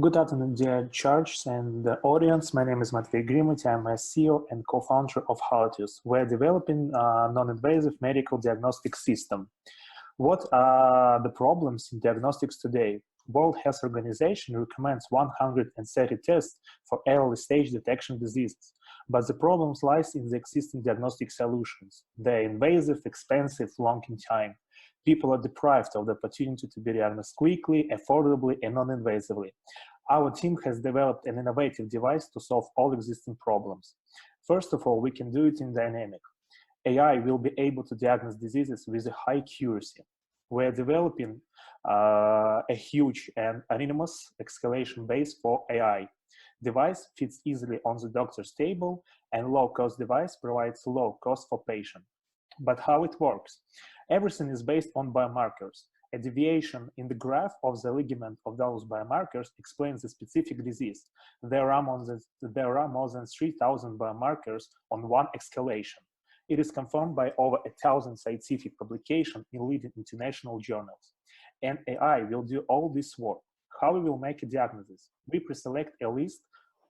Good afternoon, dear judges and the audience. My name is Matvey Grimuty. I'm a CEO and co-founder of Halitus. We're developing a non-invasive medical diagnostic system. What are the problems in diagnostics today? World Health Organization recommends 130 tests for early stage detection diseases, but the problems lies in the existing diagnostic solutions. They're invasive, expensive, long in time. People are deprived of the opportunity to be diagnosed quickly, affordably, and non-invasively. Our team has developed an innovative device to solve all existing problems. First of all, we can do it in dynamic. AI will be able to diagnose diseases with a high accuracy. We're developing a huge and anonymous escalation base for AI. Device fits easily on the doctor's table, and low-cost device provides low cost for patient. But how it works? Everything is based on biomarkers. A deviation in the graph of the ligament of those biomarkers explains the specific disease. There are more than 3,000 biomarkers on one escalation. It is confirmed by over 1,000 scientific publications in leading international journals. And AI will do all this work. How we will make a diagnosis? We pre-select a list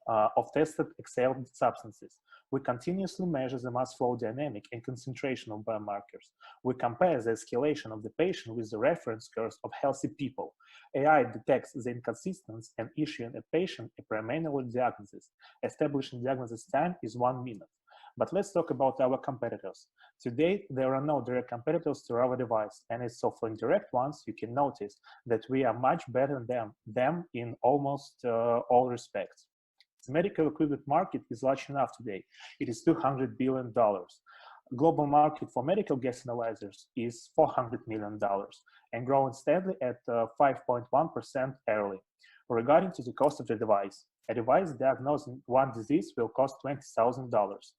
of tested exhaled substances. We continuously measure the mass flow dynamic and concentration of biomarkers. We compare the escalation of the patient with the reference curves of healthy people. AI detects the inconsistencies and issuing a patient a preliminary diagnosis. Establishing diagnosis time is 1 minute. But let's talk about our competitors. Today, there are no direct competitors to our device, and so for indirect ones, you can notice that we are much better than them in almost all respects. The medical equipment market is large enough today. It is $200 billion. Global market for medical gas analyzers is $400 million and growing steadily at 5.1% yearly. Regarding to the cost of the device, a device diagnosing one disease will cost $20,000.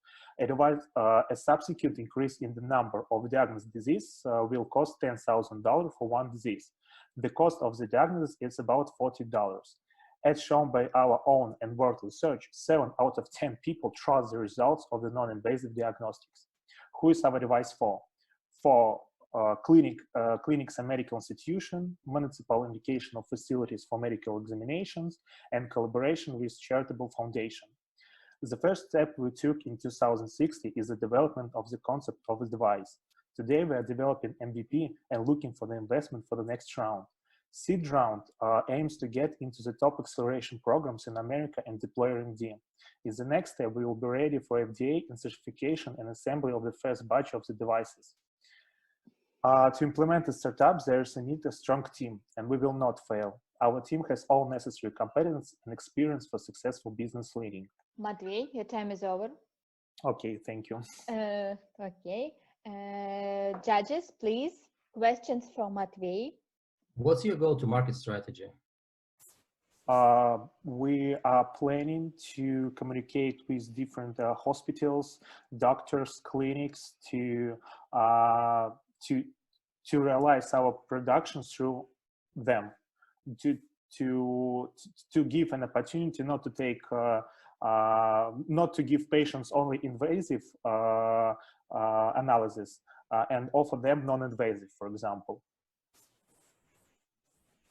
A subsequent increase in the number of diagnosed disease will cost $10,000 for one disease. The cost of the diagnosis is about $40. As shown by our own and world research, 7 out of 10 people trust the results of the non-invasive diagnostics. Who is our device for? For clinics and medical institutions, municipal indication of facilities for medical examinations, and collaboration with charitable foundation. The first step we took in 2016 is the development of the concept of the device. Today we are developing MVP and looking for the investment for the next round. Seed round aims to get into the top acceleration programs in America and deploy R&D. In the next step, we will be ready for FDA and certification and assembly of the first batch of the devices. To implement the startups, there is a need a strong team, and we will not fail. Our team has all necessary competence and experience for successful business leading. Matvey, your time is over. Okay, thank you. Okay. Judges, please, questions from Matvey. What's your go-to-market strategy? We are planning to communicate with different hospitals, doctors, clinics to realize our production through them, to give an opportunity not to take not to give patients only invasive analysis and offer them non-invasive, for example.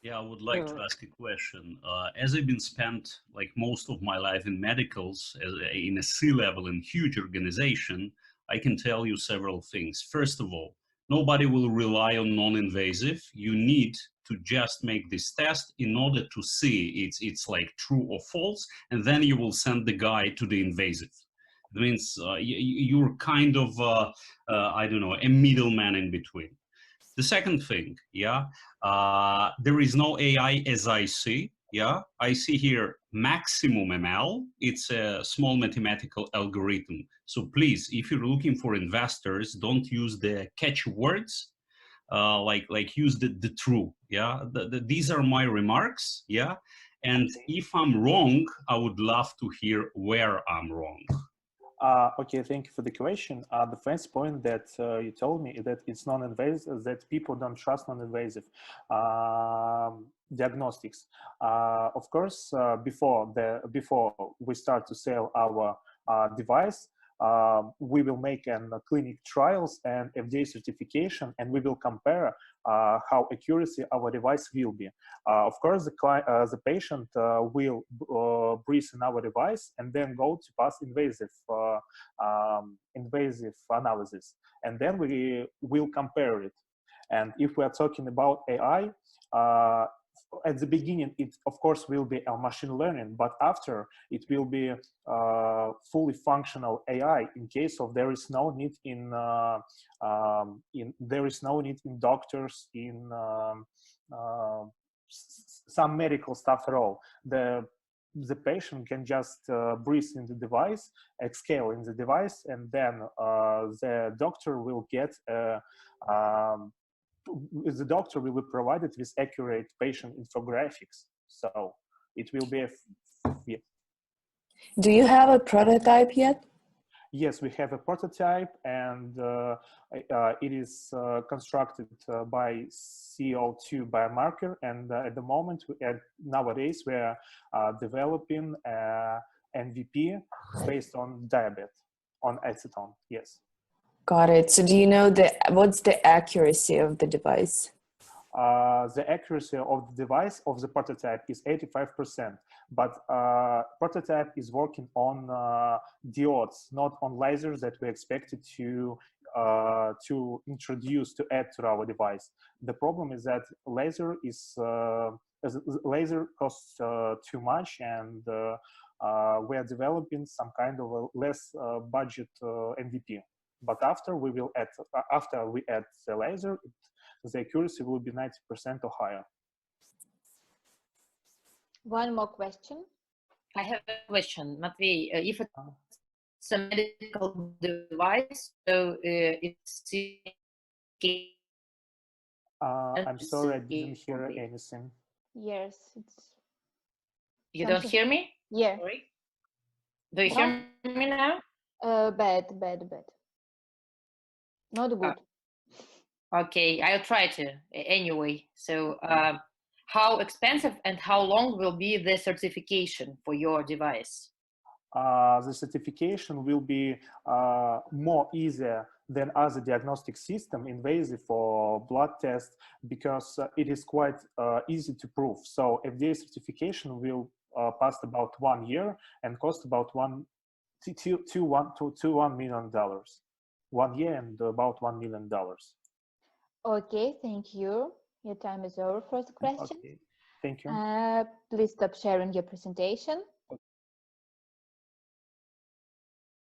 Yeah, I would like to ask a question. As I've been spent like most of my life in medicals, in a C-level in huge organization, I can tell you several things. First of all, nobody will rely on non-invasive. You need to just make this test in order to see it's like true or false, and then you will send the guy to the invasive. It means you're kind of, I don't know, a middleman in between. The second thing, yeah, there is no AI as I see, yeah. I see here maximum ML. It's a small mathematical algorithm. So please, if you're looking for investors, don't use the catchy words, like use the true, yeah. These are my remarks, yeah. And if I'm wrong, I would love to hear where I'm wrong. Okay, thank you for the question. The first point that you told me is that it's non-invasive, that people don't trust non-invasive diagnostics. Of course, before we start to sell our device, we will make clinic trials and FDA certification, and we will compare how accuracy our device will be. Of course, the patient will breathe in our device and then go to pass invasive analysis, and then we will compare it. And if we are talking about AI, at the beginning, it of course will be a machine learning, but after it will be fully functional AI in case of there is no need in doctors, in some medical stuff at all. The patient can just breathe in the device, exhale in the device, and then the doctor will get the doctor will be provided with accurate patient infographics. So it will be yeah. Do you have a prototype yet? Yes, we have a prototype, and it is constructed by CO2 biomarker. And at the moment, nowadays, we are developing MVP based on diabetes, on acetone. Yes. Got it. So do you know what's the accuracy of the device? The accuracy of the device of the prototype is 85%, but prototype is working on diodes, not on lasers that we expected to introduce, to add to our device. The problem is that laser costs too much, and we are developing some kind of a less budget MVP. But after we add the laser, the accuracy will be 90% or higher. One more question. I have a question, Matvey. If it's a medical device, so it's I'm sorry, I didn't hear anything. Yes, it's. You don't hear me? Yeah. Sorry. Do you hear me now? Bad. Not good. Okay, I'll try to anyway. So how expensive and how long will be the certification for your device? The certification will be more easier than other diagnostic system, invasive or blood test, because it is quite easy to prove. So FDA certification will last about 1 year and cost about $1 million. 1 year and about $1 million. Okay, thank you. Your time is over for the question. Okay, thank you. Please stop sharing your presentation.